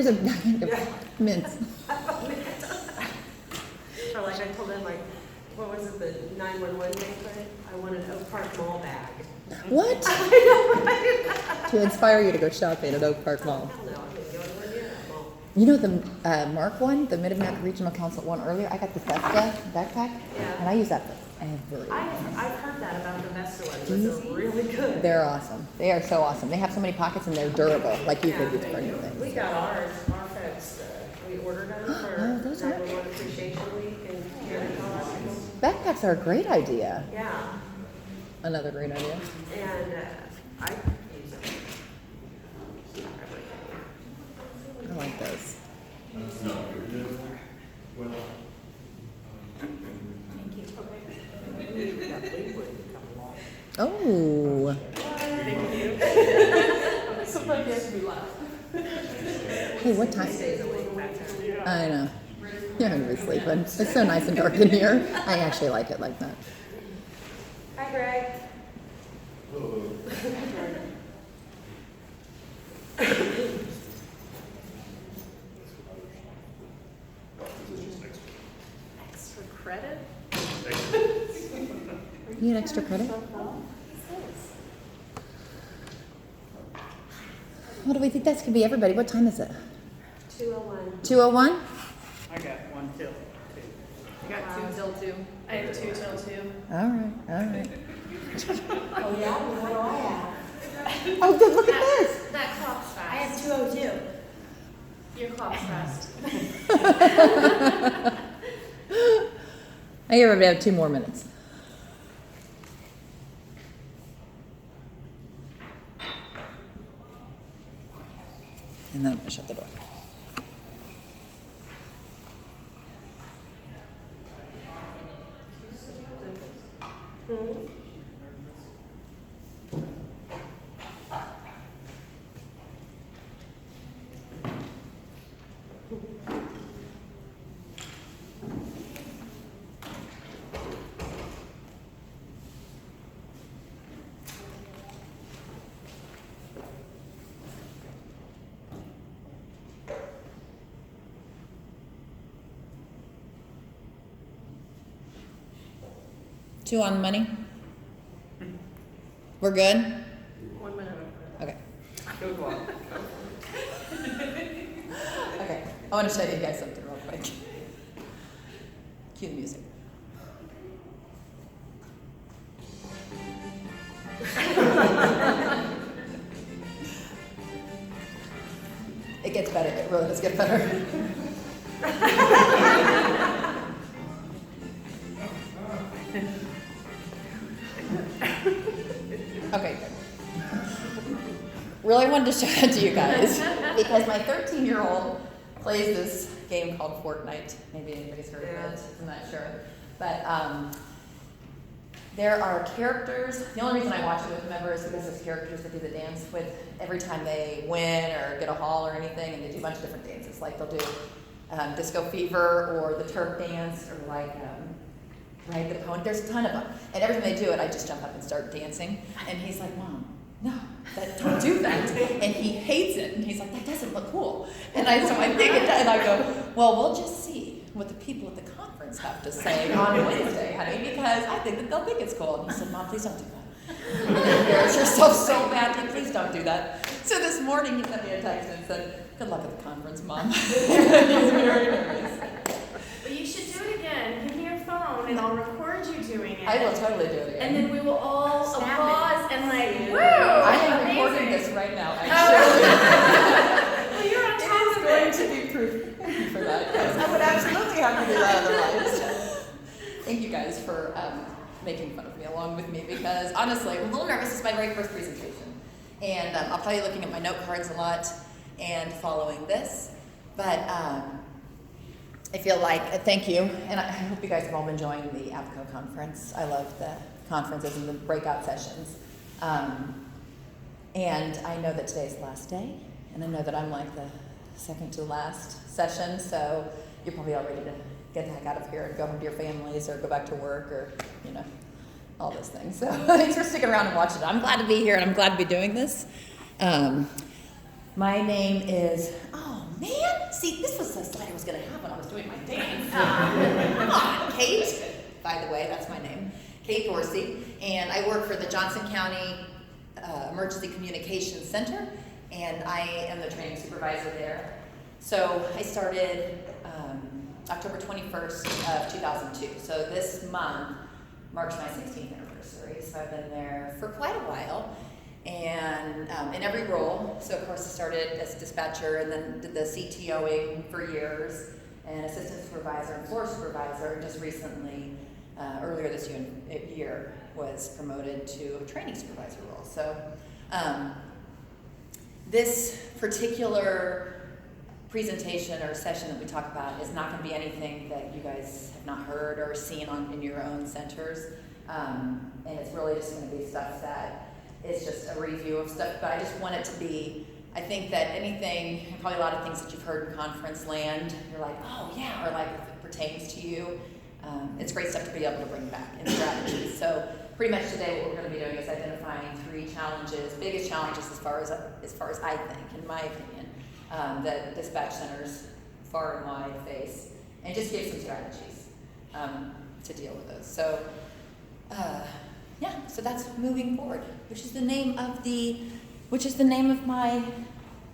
here's a mints. Or like I told them, like, what was it, the 911 they put? I want an Oak Park Mall bag. What? I know, right? To inspire you to go shopping at Oak Park Mall. Hell no, I didn't go anywhere near that mall. You know the Mark one, the Mid-America Regional Council one earlier? I got the Vesta backpack, Yeah. and I use that for everything. I've heard that about the Vesta ones. Those are really good. They're awesome. They are so awesome. They have so many pockets and they're durable. Like you could use for We anything. got ours, our folks, we ordered them Oh, those for are- 911 Appreciation Week and here in Colorado. Backpacks are a great idea. Yeah, Another great idea. and I use them. I like those. Oh. Somebody has to be loud. Hey, what time? I know. You're gonna be sleeping. It's so nice and dark in here. I actually like it like that. Hi, Greg. Extra credit? You need extra credit? What do we think that's gonna be, everybody? What time is it? 201. 2:01? I got 1 till 2. I got 2 till 2. I have 2 till 2. All right, all right. Oh, yeah? What do I have? Oh, good, look at this. That clock's fast. I have 2:02. Your clock's fast. I hear everybody have 2 more minutes. And then I'm gonna shut the door. Two on money? We're good? 1 minute. Okay. Go go on. Okay. I want to show you guys something real quick. Cue the music. It gets better. It really does get better. Okay, good. Really wanted to show that to you guys because my 13-year-old plays this game called Fortnite. Maybe anybody's heard of it. I'm not sure. But there are characters. The only reason I watch it with him ever is because there's characters that do the dance with every time they win or get a haul or anything, and they do a bunch of different dances. Like they'll do Disco Fever or the Turk dance or like Ride the Pony. There's a ton of them. And every time they do it, I just jump up and start dancing. And he's like, Mom, no, don't do that. And he hates it. And he's like, that doesn't look cool. And so I think it does. And I go, well, we'll just see what the people at the conference have to say on Wednesday, honey, because I think that they'll think it's cool. And he said, Mom, please don't do that. You embarrass yourself so badly. Please don't do that. So this morning he sent me a text and said, good luck at the conference, Mom. He's very nervous. But you should do it again. Give me your phone and I'll record you doing it. I will totally do it again. And then we will all Snap it. applause and like, woo! I am amazing. recording this right now, actually. Well, you're on It top is of going it. to be proof for that. Yes, I would absolutely have to do that otherwise. Thank you guys for making fun of me along with me because honestly, I'm a little nervous. It's my very first presentation. And I'll probably be looking at my note cards a lot and following this. But I feel like, thank you. And I hope you guys have all been enjoying the APCO conference. I love the conferences and the breakout sessions. And I know that today's the last day. And I know that I'm like the second to last session, so you're probably all ready to get the heck out of here and go home to your families or go back to work or, you know, all those things. So thanks for sticking around and watching. I'm glad to be here and I'm glad to be doing this. My name is, oh man, see, this was the slide I was going to have when I was doing my dance. Come on, Kate. By the way, that's my name, Kate Dorsey, and I work for the Johnson County Emergency Communications Center, and I am the training supervisor there. So I started October 21st of 2002. So this month marks my 16th anniversary. So I've been there for quite a while, and in every role. So of course I started as dispatcher, and then did the CTOing for years, and assistant supervisor and floor supervisor, and just recently, earlier this year, was promoted to a training supervisor role. So this particular presentation or session that we talk about is not going to be anything that you guys have not heard or seen in your own centers. And it's really just going to be stuff that is just a review of stuff, but I just want it to be, I think that anything, and probably a lot of things that you've heard in conference land, you're like, oh yeah, or like if it pertains to you, it's great stuff to be able to bring back in strategies. So pretty much today what we're going to be doing is identifying 3 challenges, biggest challenges as far as I think, in my opinion, that dispatch centers far and wide face, and just give some strategies to deal with those. So yeah, so that's moving forward, which is the name of my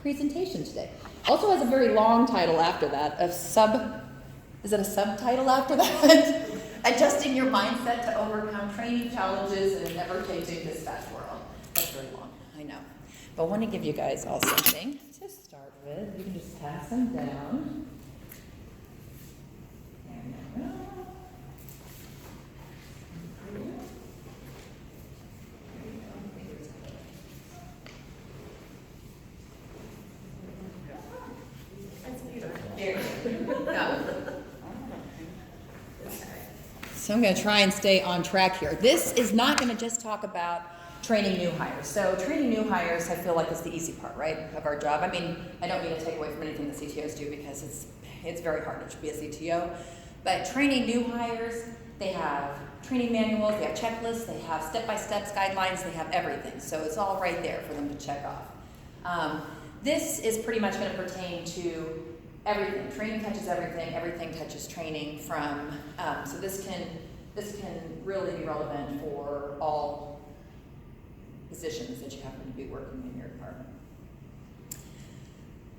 presentation today. Also has a very long title after that, is it a subtitle after that? Adjusting your mindset to overcome training challenges in an ever-changing dispatch world. That's very long, I know. But I want to give you guys all something to start with. You can just pass them down. There we go. So I'm going to try and stay on track here. This is not going to just talk about training new hires. So training new hires, I feel like is the easy part, right, of our job. I mean, I don't mean to take away from anything that CTOs do because it's very hard to be a CTO. But training new hires, they have training manuals, they have checklists, they have step-by-step guidelines, they have everything. So it's all right there for them to check off. This is pretty much going to pertain to everything. Training touches everything. Everything touches training from, so this can really be relevant for all positions that you happen to be working in your department.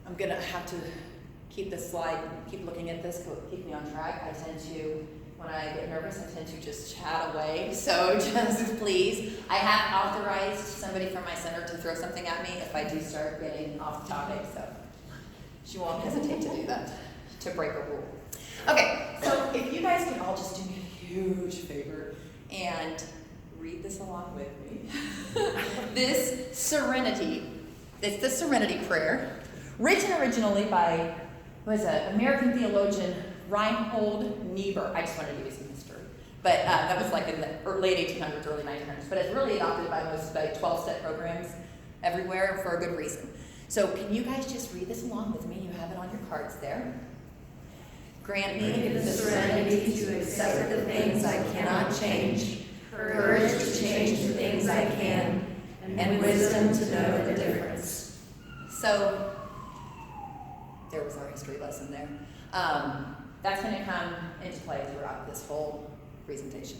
I'm gonna have to keep this slide, keep looking at this, keep me on track. I tend to, when I get nervous, I tend to just chat away. So just please, I have authorized somebody from my center to throw something at me if I do start getting off topic, so she won't hesitate to do that, to break a rule. Okay, so if you guys can all just do me a huge favor and read this along with me. This Serenity, it's the Serenity Prayer, written originally by, American theologian Reinhold Niebuhr. I just wanted to give you some history. But that was like in the late 1800s, early 1900s. But it's really adopted by most 12-step programs everywhere for a good reason. So can you guys just read this along with me? You have it on your cards there. Grant me the serenity to accept the things I cannot change, courage to change the things I can, and wisdom to know the difference. So there was our history lesson there. That's going to come into play throughout this whole presentation.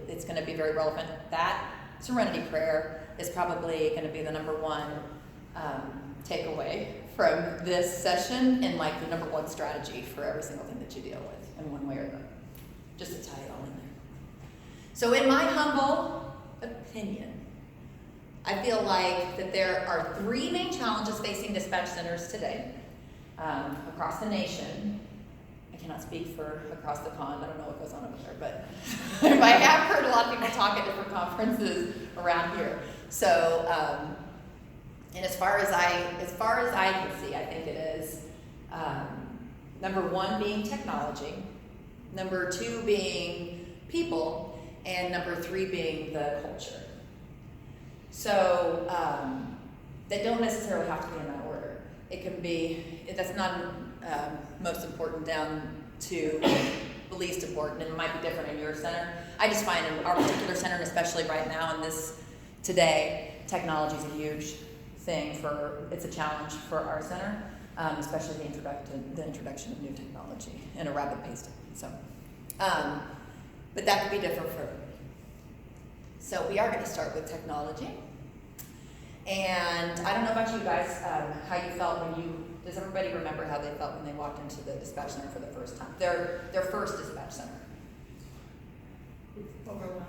It's going to be very relevant. That Serenity Prayer is probably going to be the number one takeaway from this session, and like the number one strategy for every single thing that you deal with in one way or another. Just to tie it all in there. So in my humble opinion, I feel like that there are 3 main challenges facing dispatch centers today across the nation. I cannot speak for across the pond. I don't know what goes on over there, but I have heard a lot of people talk at different conferences around here. So, and as far as I can see, I think it is number 1 being technology, number 2 being people, and number 3 being the culture. So they don't necessarily have to be in that order. It can be, that's not most important down to the least important, and it might be different in your center. I just find in our particular center, and especially right now in this today, technology is a huge thing it's a challenge for our center. especially the introduction of new technology and a rapid pace. So, but that could be different for everybody. So we are going to start with technology. And I don't know about you guys, how you felt does everybody remember how they felt when they walked into the dispatch center for the first time? Their first dispatch center. Overwhelmed.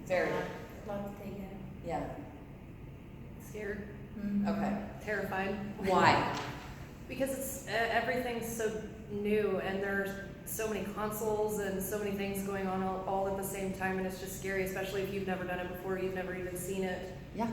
Very. A lot to take in. Yeah. Scared, Okay. terrified. Why? Because it's, everything's so new and there's so many consoles and so many things going on all at the same time, and it's just scary, especially if you've never done it before, you've never even seen it. Yeah.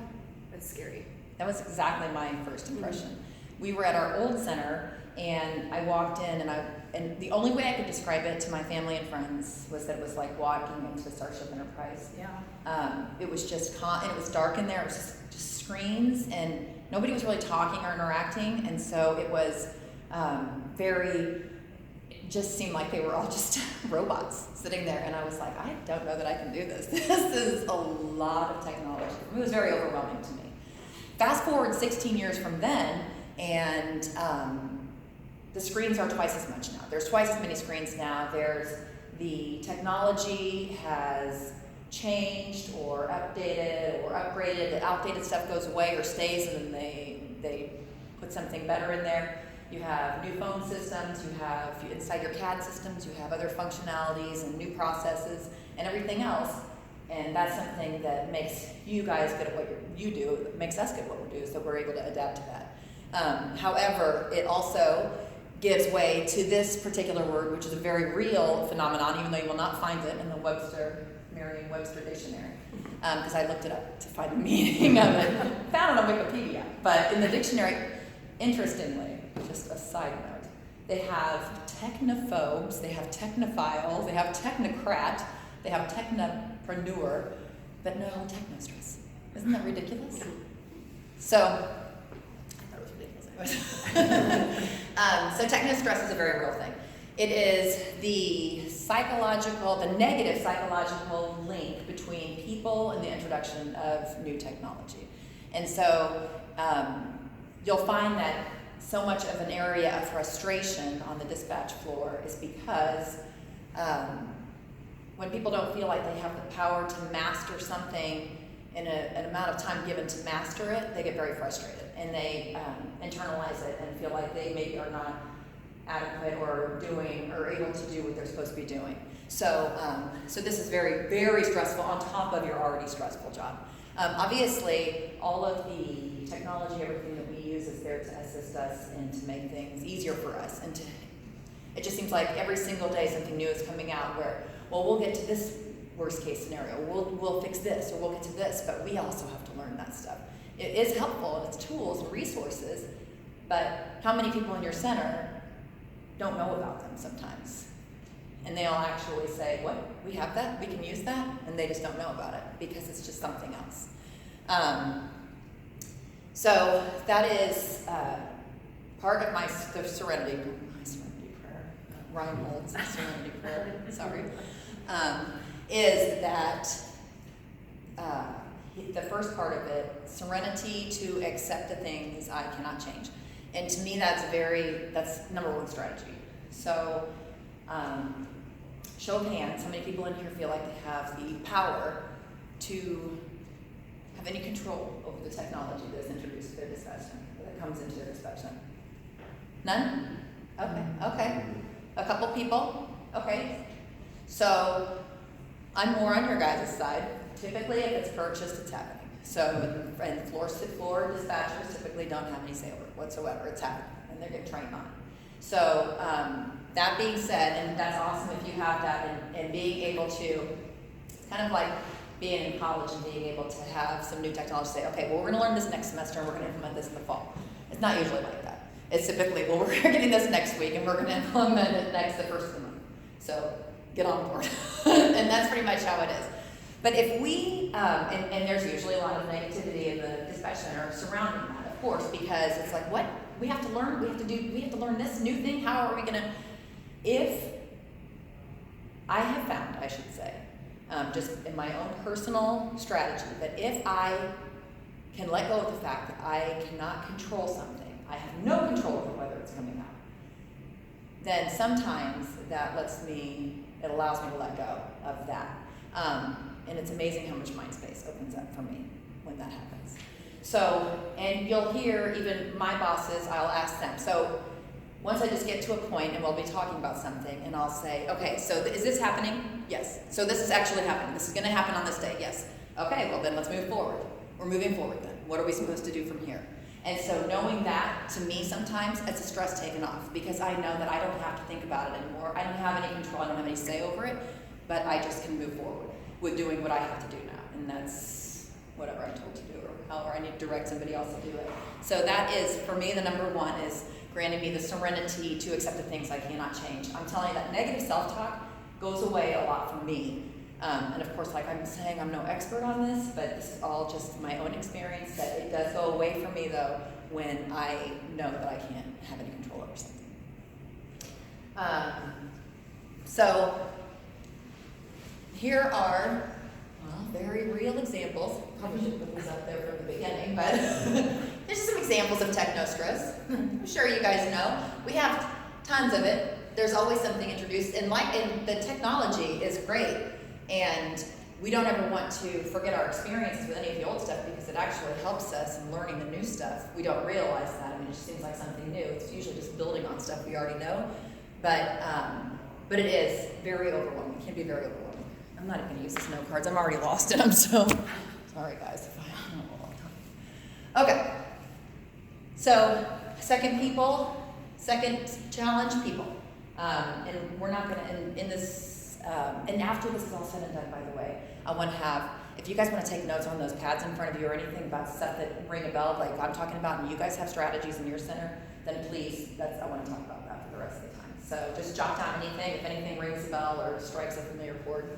It's scary. That was exactly my first impression. We were at our old center, and I walked in, and the only way I could describe it to my family and friends was that it was like walking into Starship Enterprise. Yeah. It was just and it was dark in there. It was just screens, and nobody was really talking or interacting, and so it was it just seemed like they were all just robots sitting there, and I was like, I don't know that I can do this. This is a lot of technology. It was very overwhelming to me. Fast forward 16 years from then, and the screens are twice as much now. There's twice as many screens now. The technology has changed or updated or upgraded. The outdated stuff goes away or stays, and then they put something better in there. You have new phone systems, you have inside your CAD systems, you have other functionalities and new processes and everything else. And that's something that makes you guys good at what you do, it makes us good at what we do, so we're able to adapt to that. However, it also gives way to this particular word, which is a very real phenomenon, even though you will not find it in the Merriam-Webster dictionary, because I looked it up to find the meaning of it. Found it on Wikipedia, but in the dictionary, interestingly, just a side note, they have technophobes, they have technophiles, they have technocrat, they have technopreneur, but no technostress. Isn't that ridiculous? So, I thought it was ridiculous. So technostress is a very real thing. It is the negative psychological link between people and the introduction of new technology. And so you'll find that so much of an area of frustration on the dispatch floor is because when people don't feel like they have the power to master something in an amount of time given to master it, they get very frustrated and they internalize it and feel like they maybe are not adequate or doing or able to do what they're supposed to be doing. So, so this is very, very stressful on top of your already stressful job. Obviously, all of the technology, everything that we use is there to assist us and to make things easier for us. And it just seems like every single day something new is coming out where, well, we'll get to this worst case scenario, we'll fix this, or we'll get to this, but we also have to learn that stuff. It is helpful, and it's tools and resources, but how many people in your center don't know about them sometimes? And they'll actually say, what, we have that, we can use that? And they just don't know about it because it's just something else. So that is part of the serenity prayer, Reinhold's serenity prayer, sorry, is that the first part of it, serenity to accept the things I cannot change. And to me, that's number one strategy. So, show of hands, how many people in here feel like they have the power to have any control over the technology that's introduced to their dispatch center, that comes into their dispatch center? None? Okay. A couple people? Okay. So, I'm more on your guys' side. Typically, if it's purchased, it's happening. So, and floor dispatchers typically don't have any say over it whatsoever. It's happening, and they're getting trained on it. So, that being said, and that's awesome if you have that, and being able to, it's kind of like being in college and being able to have some new technology, say, okay, well, we're gonna learn this next semester, and we're gonna implement this in the fall. It's not usually like that. It's typically, well, we're getting this next week, and we're gonna implement it the first of the month. So, get on board. And that's pretty much how it is. But if we, and there's usually a lot of negativity in the dispatch center surrounding that, of course, because it's like, what? We have to learn, we have to learn this new thing? How are we gonna, I have found, I should say, just in my own personal strategy, that if I can let go of the fact that I cannot control something, I have no control over what what's coming out. Then sometimes it allows me to let go of that. And it's amazing how much mind space opens up for me when that happens. So, and you'll hear even my bosses, I'll ask them. So once I just get to a point and we'll be talking about something and I'll say, okay, so is this happening? Yes. So this is actually happening. This is gonna happen on this day. Yes. Okay, well then let's move forward. We're moving forward then. What are we supposed to do from here? And so knowing that, to me sometimes, it's a stress taken off because I know that I don't have to think about it anymore. I don't have any control, I don't have any say over it, but I just can move forward with doing what I have to do now. And that's whatever I'm told to do or however I need to direct somebody else to do it. So that is, for me, the number one is granting me the serenity to accept the things I cannot change. I'm telling you that negative self-talk goes away a lot for me. And of course, like I'm saying, I'm no expert on this, but this is all just my own experience, that it does go away for me though when I know that I can't have any control over something. So here are very real examples. Probably should put these up there from the beginning, but there's some examples of technostress. I'm sure you guys know. We have tons of it. There's always something introduced, and the technology is great. And we don't ever want to forget our experiences with any of the old stuff because it actually helps us in learning the new stuff. We don't realize that. I mean, it just seems like something new. It's usually just building on stuff we already know. But it is very overwhelming. It can be very overwhelming. I'm not even going to use these note cards. I'm already lost in them, so sorry, guys. If I don't know a long time. Okay. So, second challenge, people. And we're not going to, in this, and after this is all said and done, by the way, I want to have, if you guys want to take notes on those pads in front of you or anything about stuff that ring a bell, like I'm talking about, and you guys have strategies in your center, then please, I want to talk about that for the rest of the time. So just jot down anything, if anything rings a bell or strikes a familiar chord.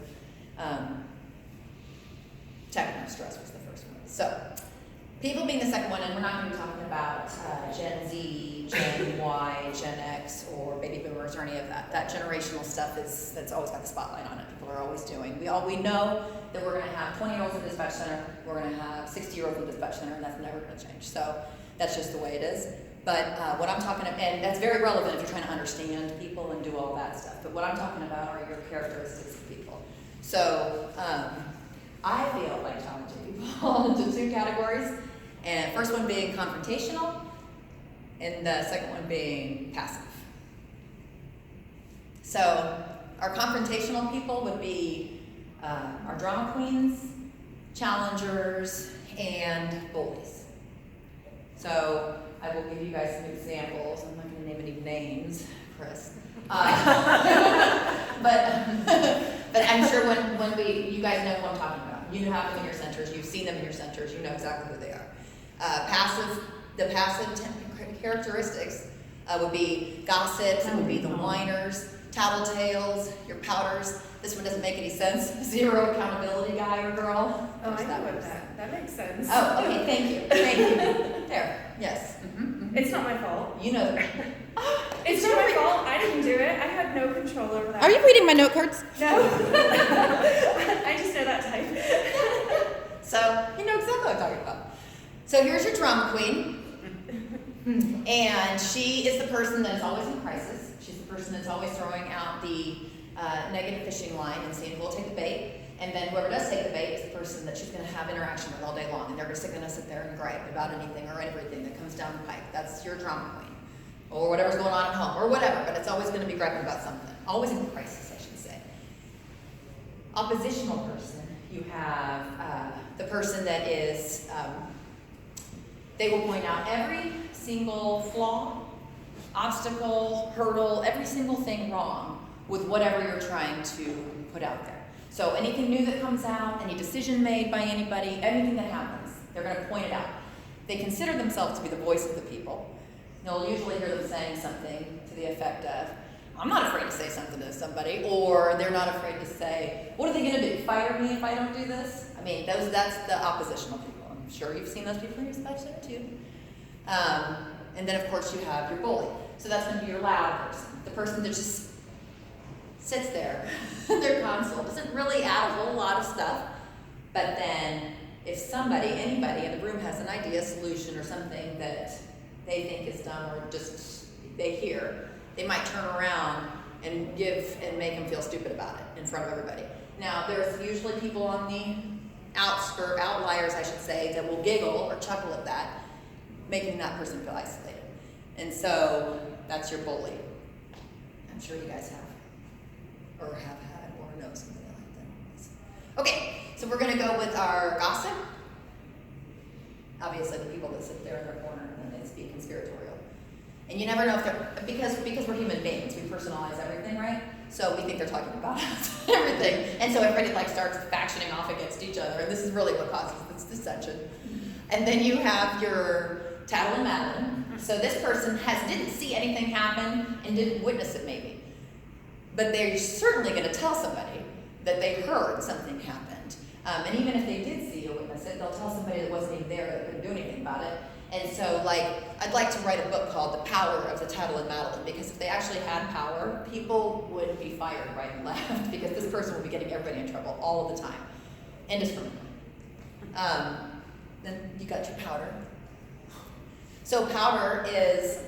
Technostress was the first one. So, people being the second one, and we're not going to be talking about Gen Z, Gen Y, Gen X, or baby boomers, or any of that. That generational stuff that's always got the spotlight on it. People are always doing. We know that we're going to have 20-year-olds in dispatch center. We're going to have 60-year-olds in dispatch center, and that's never going to change. So that's just the way it is. But what I'm talking about, and that's very relevant if you're trying to understand people and do all that stuff. But what I'm talking about are your characteristics of people. So I feel like challenging people into two categories. And first one being confrontational, and the second one being passive. So our confrontational people would be our drama queens, challengers, and bullies. So I will give you guys some examples. I'm not going to name any names, Chris. But I'm sure when you guys know who I'm talking about. You have them in your centers. You've seen them in your centers. You know exactly who they are. The passive characteristics would be gossips, it would be the whiners, tattletales, your pouters. This one doesn't make any sense. Zero accountability guy or girl. Oh, I know one. what that makes sense. Oh, okay, thank you. There, yes. It's not my fault. You know. It's not my fault. I didn't do it. I had no control over that. Are you reading my note cards? No. I just know that type. So, you know exactly what I'm talking about. So here's your drama queen. And she is the person that is always in crisis. She's the person that's always throwing out the negative fishing line and saying, we'll take the bait. And then whoever does take the bait is the person that she's going to have interaction with all day long. And they're just going to sit there and gripe about anything or everything that comes down the pike. That's your drama queen. Or whatever's going on at home, or whatever. But it's always going to be griping about something. Always in crisis, I should say. Oppositional person. You have the person that is, they will point out every single flaw, obstacle, hurdle, every single thing wrong with whatever you're trying to put out there. So anything new that comes out, any decision made by anybody, anything that happens, they're going to point it out. They consider themselves to be the voice of the people. You'll usually hear them saying something to the effect of, I'm not afraid to say something to somebody, or they're not afraid to say, what are they going to do, fire me if I don't do this? I mean, that's the oppositional people. I'm sure you've seen those people in your dispatch center too. And then, of course, you have your bully. So that's going to be your loud person, the person that just sits there at their console, doesn't really add a whole lot of stuff, but then if anybody in the room has an idea, solution, or something that they think is dumb or just they hear, they might turn around and make them feel stupid about it in front of everybody. Now, there's usually people on the outliers, I should say, that will giggle or chuckle at that, making that person feel isolated. And so that's your bully. I'm sure you guys have, or have had, or know somebody like that. Okay, so we're gonna go with our gossip. Obviously, the people that sit there in their corner and they speak conspiratorial. And you never know if they're, because we're human beings, we personalize everything, right? So we think they're talking about us, everything. And so everybody like starts factioning off against each other, and this is really what causes this dissension. And then you have your tattle and Madeline. So this person didn't see anything happen and didn't witness it maybe. But they're certainly gonna tell somebody that they heard something happened. And even if they did see or witness it, they'll tell somebody that wasn't even there that couldn't do anything about it. And so, like, I'd like to write a book called The Power of the Tattle and Madeline, because if they actually had power, people would be fired right and left, because this person would be getting everybody in trouble all of the time, indiscriminately. Then you got your powder. So powder is,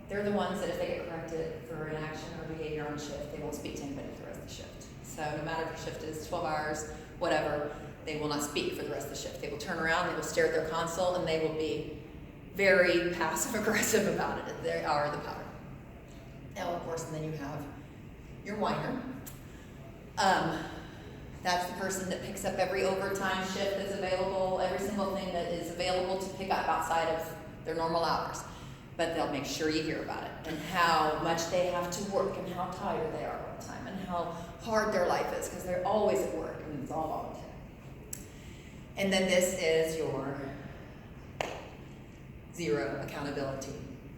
they're the ones that if they get corrected for an action or behavior on shift, they won't speak to anybody for the rest of the shift. So no matter if the shift is 12 hours, whatever, they will not speak for the rest of the shift. They will turn around, they will stare at their console, and they will be very passive-aggressive about it. They are the powder. Now, of course, and then you have your whiner. That's the person that picks up every overtime shift that's available, every single thing that is available to pick up outside of their normal hours. But they'll make sure you hear about it, and how much they have to work, and how tired they are all the time, and how hard their life is, because they're always at work, and it's all volunteer. And then this is your zero accountability.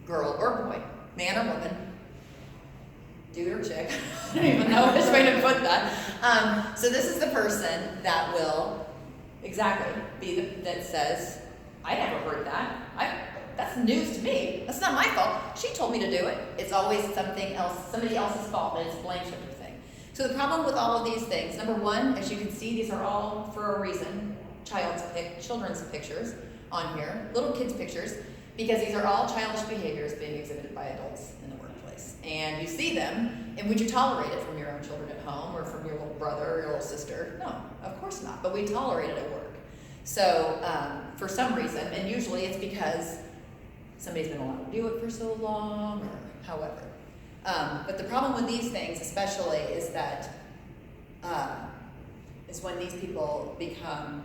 Girl or boy, man or woman, dude or chick. I don't even know which way to put that. So this is the person that will exactly be that says, I never heard that. That's news to me. That's not my fault. She told me to do it. It's always something else, somebody else's fault, and it's a blame shifter thing. So the problem with all of these things, number one, as you can see, these are all for a reason. Children's pictures on here, little kids' pictures, because these are all childish behaviors being exhibited by adults in the workplace. And you see them, and would you tolerate it from your own children at home, or from your little brother or your little sister? No, of course not, but we tolerate it at work. So for some reason, and usually it's because somebody's been allowed to do it for so long, or however. But the problem with these things especially is that, is when these people become,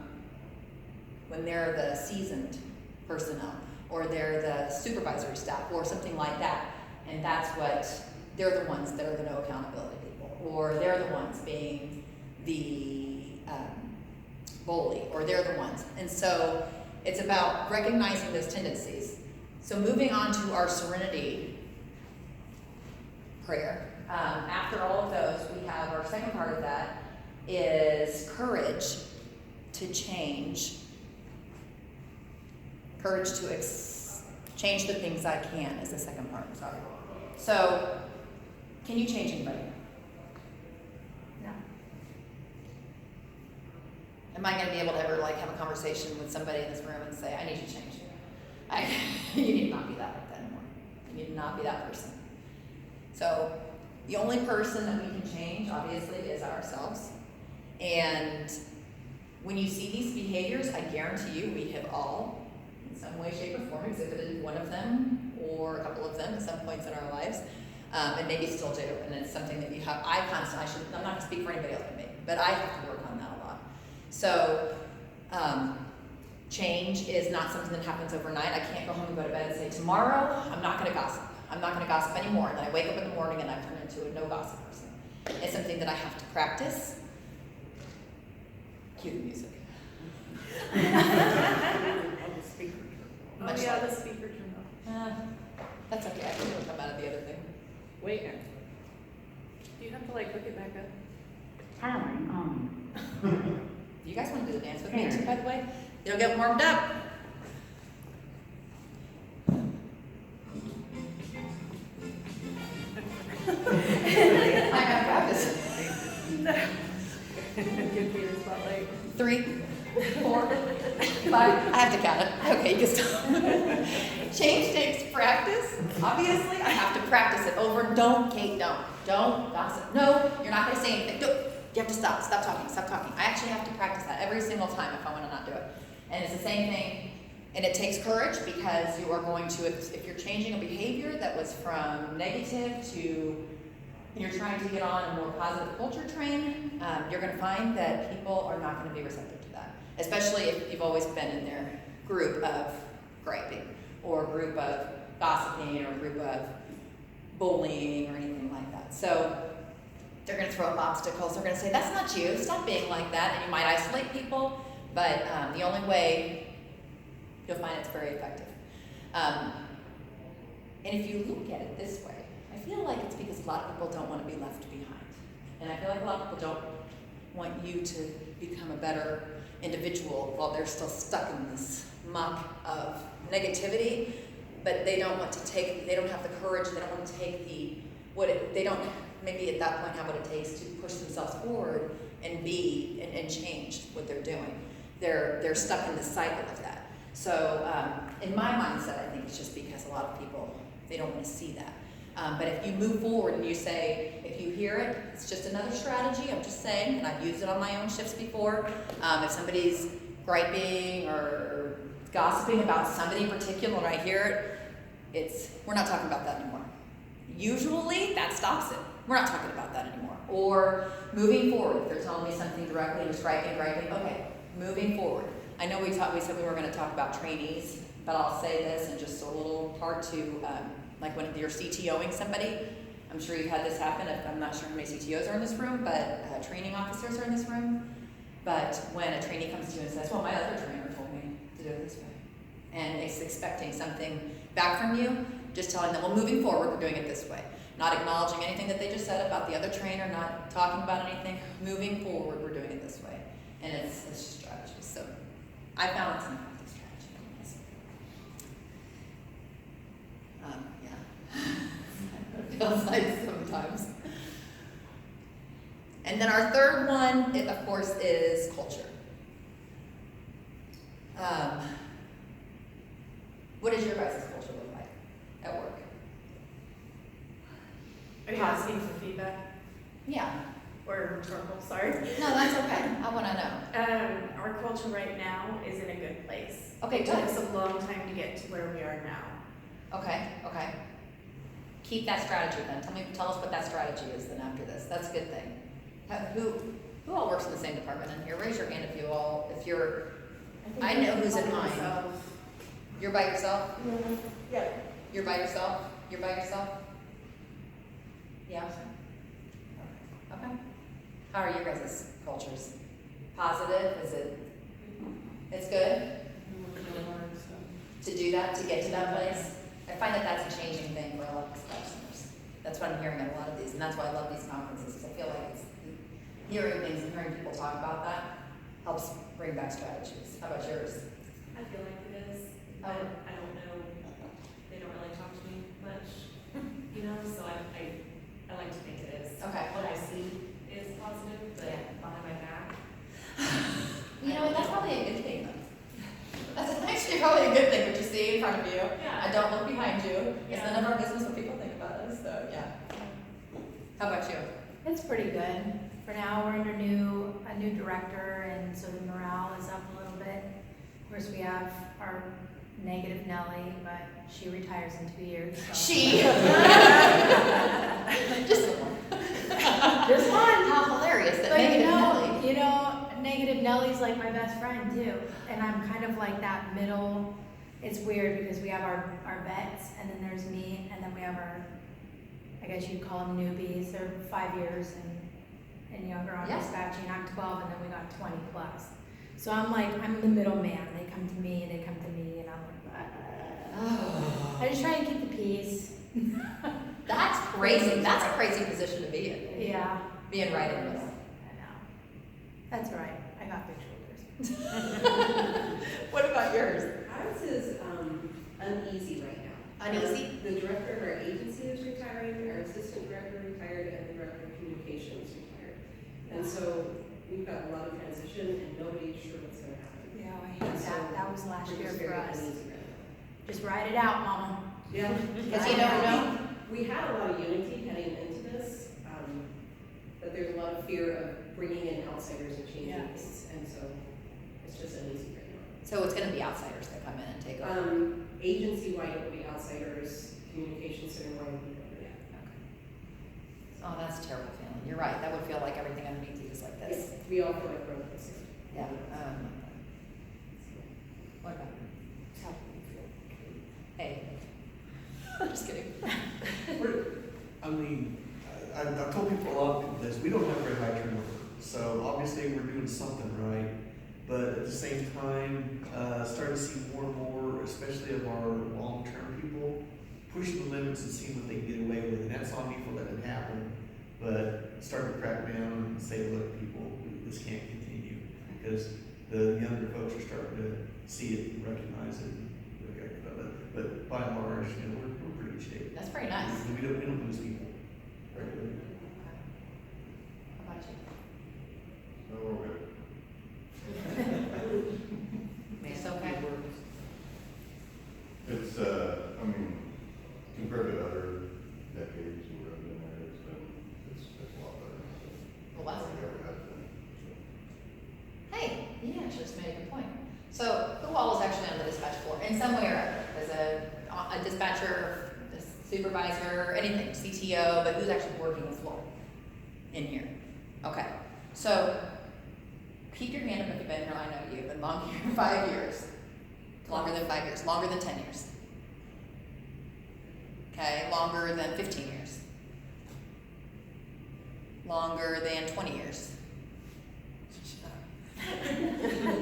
when they're the seasoned personnel, or they're the supervisory staff, or something like that, and that's what, they're the ones that are the no accountability people, or they're the ones being the bully, or they're the ones. And so it's about recognizing those tendencies. So moving on to our serenity prayer. After all of those, we have our second part of that is courage to change. Courage to change the things I can is the second part, sorry. So, can you change anybody? No. Am I going to be able to ever like have a conversation with somebody in this room and say, I need you to change? You need to not be that like that anymore. You need to not be that person. So, the only person that we can change, obviously, is ourselves. And when you see these behaviors, I guarantee you we have all, in some way, shape, or form, exhibited one of them or a couple of them at some points in our lives, and maybe still do. And it's something that you have. I'm not going to speak for anybody else but me, but I have to work on that a lot. So, change is not something that happens overnight. I can't go home and go to bed and say, tomorrow, I'm not going to gossip. I'm not going to gossip anymore. And then I wake up in the morning and I turn into a no gossip person. It's something that I have to practice. Cue the music. Oh, the speaker. Oh Much yeah, like- the speaker turned off. That's okay. I can do it come out of the other thing. Wait. Do you have to like hook it back up? Powering on. Do you guys want to do the dance with me too, by the way? You'll get warmed up. I got practice. Give me the spotlight. 3, 4, 5. I have to count it. Okay, you can stop. Change takes practice. Obviously, I have to practice it over. Don't, Kate, don't gossip. No, you're not gonna say anything. You have to stop talking. I actually have to practice that every single time if I wanna not do it. And it's the same thing, and it takes courage because you are going to, if you're changing a behavior that was from negative to, you're trying to get on a more positive culture train, you're gonna find that people are not gonna be receptive to that. Especially if you've always been in their group of griping, or group of gossiping, or group of bullying, or anything like that. So they're going to throw up obstacles. They're going to say, that's not you. Stop being like that. And you might isolate people, but the only way you'll find it's very effective. And if you look at it this way, I feel like it's because a lot of people don't want to be left behind. And I feel like a lot of people don't want you to become a better individual while they're still stuck in this muck of negativity, but they don't want to take, they don't have the courage, they don't want to take they don't maybe at that point have what it takes to push themselves forward and be and change what they're doing. They're stuck in the cycle of that. So in my mindset, I think it's just because a lot of people, they don't want to see that. But if you move forward and you say, if you hear it, it's just another strategy, I'm just saying, and I've used it on my own shifts before. If somebody's griping or gossiping about somebody in particular and I hear it, we're not talking about that anymore. Usually that stops it. We're not talking about that anymore. Or moving forward, if they're telling me something directly and just griping, okay, moving forward. I know we said we were going to talk about trainees, but I'll say this in just a little part to, like when you're CTOing somebody, I'm sure you've had this happen. I'm not sure how many CTOs are in this room, but training officers are in this room. But when a trainee comes to you and says, well, my other trainer told me to do it this way, and is expecting something back from you, just telling them, well, moving forward, we're doing it this way. Not acknowledging anything that they just said about the other trainer, not talking about anything. Moving forward, we're doing it this way. And it's just strategy. So I found it's an effective strategy. Yeah. It feels like sometimes. And then our third one, of course, is culture. What does your guys' culture look like at work? Are you asking for feedback? Yeah. Or rhetorical, sorry. No, that's okay. I want to know. Our culture right now is in a good place. Okay, It took good. us a long time to get to where we are now. Okay. Keep that strategy then. Tell us what that strategy is then after this. That's a good thing. Who all works in the same department in here? Raise your hand if you're, I know who's in mine. You're by yourself? Yeah. You're by yourself? You're by yourself? Yeah. Okay. How are your guys' cultures? Positive? It's good? To do that, to get to that place? I find that that's a changing thing for a lot of customers. That's what I'm hearing at a lot of these, and that's why I love these conferences, because I feel like it's hearing things and hearing people talk about that helps bring back strategies. How about yours? I feel like it is. I don't know. They don't really talk to me much, so I like to think it is. Okay. What I see is positive, but behind my back. That's probably a good thing though. That's actually probably a good thing, what you see in front of you. Yeah. I don't look behind you. It's Yeah. none of our business what people think about us, so yeah. How about you? It's pretty good. For now, we're under a new director, and so the morale is up a little bit. Of course, we have our negative Nellie, but she retires in 2 years. So. She. Just one. Just one. How hilarious that But negative Nelly. Negative Nellie's like my best friend too, and I'm kind of like that middle. It's weird because we have our vets, and then there's me, and then we have our, I guess you'd call them newbies. They're 5 years and younger on Yeah. dispatching. I'm 12, and then we got 20 plus. So I'm the middleman. They come to me, and I'm like, I just try and keep the peace. That's crazy. That's a crazy position to be in. Yeah. Being right in the I middle. know. That's all right. I got big shoulders. What about yours? Ours is uneasy right now. Uneasy? The director of our agency is retiring, our assistant director retired, and the director of communications retired. And so we've got a lot of transition, and nobody's sure what's going to happen. Yeah, I hate And so that. That was last we're year just for very us. uneasy right Just ride it out, mama. Yeah. Because you don't know. We had a lot of unity heading into this, but there's a lot of fear of bringing in outsiders and changing Yes. things, and so it's just an easy right So it's gonna be outsiders that come in and take over. now. Agency-wide, it will be outsiders, communication center-wide, will be over. Oh, that's a terrible feeling. You're right. That would feel like everything underneath you is like this. We all feel like we're on this. Yeah. What about? Hey. I'm just kidding. I mean, I've told people, a lot of people this, we don't have very high turnover, so obviously we're doing something right. But at the same time, starting to see more and more, especially of our long-term people, pushing the limits and seeing what they can get away with. And that's on me for letting it happen. But starting to crack down and say, look, people, this can't continue. Because the younger folks are starting to see it and recognize it. But by and large, you know, we're pretty good shape. That's very nice. We don't lose people regularly. How about you? No, we're good. It's okay. It's, I mean, compared to other decades where I've been there, it's a lot better than Well, that's it ever has been. Hey, you actually just made a good point. So who all is actually on the dispatch floor in some way or other? As a dispatcher, a supervisor, anything, CTO, but who's actually working the floor in here? Okay, so keep your hand up if you've been here. I know you've been longer than 5 years. Longer than 5 years. Longer than 10 years. Okay, longer than 15 years. Longer than 20 years.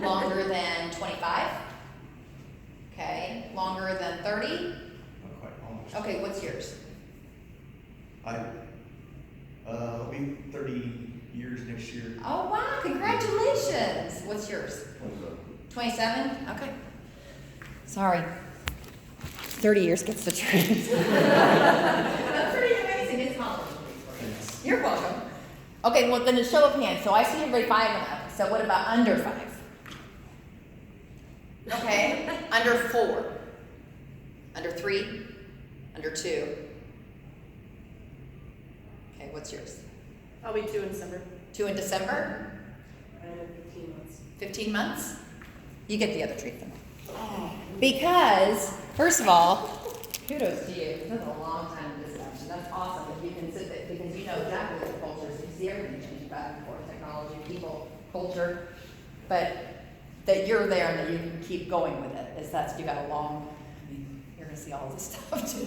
Longer than 25? Okay, longer than 30? Not quite almost. Okay, what's yours? I'll be 30 years next year. Oh wow, congratulations! What's yours? 27? Okay. Sorry. 30 years gets the truth. That's pretty amazing, it's complicated. You're welcome. Okay, well then a show of hands. So I see everybody 5 and up. So what about under 5? Okay, under 4, under 3, under 2. Okay, what's yours? I'll be 2 in December. 2 in December? I have 15 months. 15 months? You get the other treatment. Because, first of all, kudos to you. That's a long time in dispatch, and that's awesome if you can sit there, because you know exactly what the culture is. You see everything change back and forth, technology, people, culture. But that you're there and that you can keep going with it, is that's, you got a long, I mean, you're gonna see all this stuff too.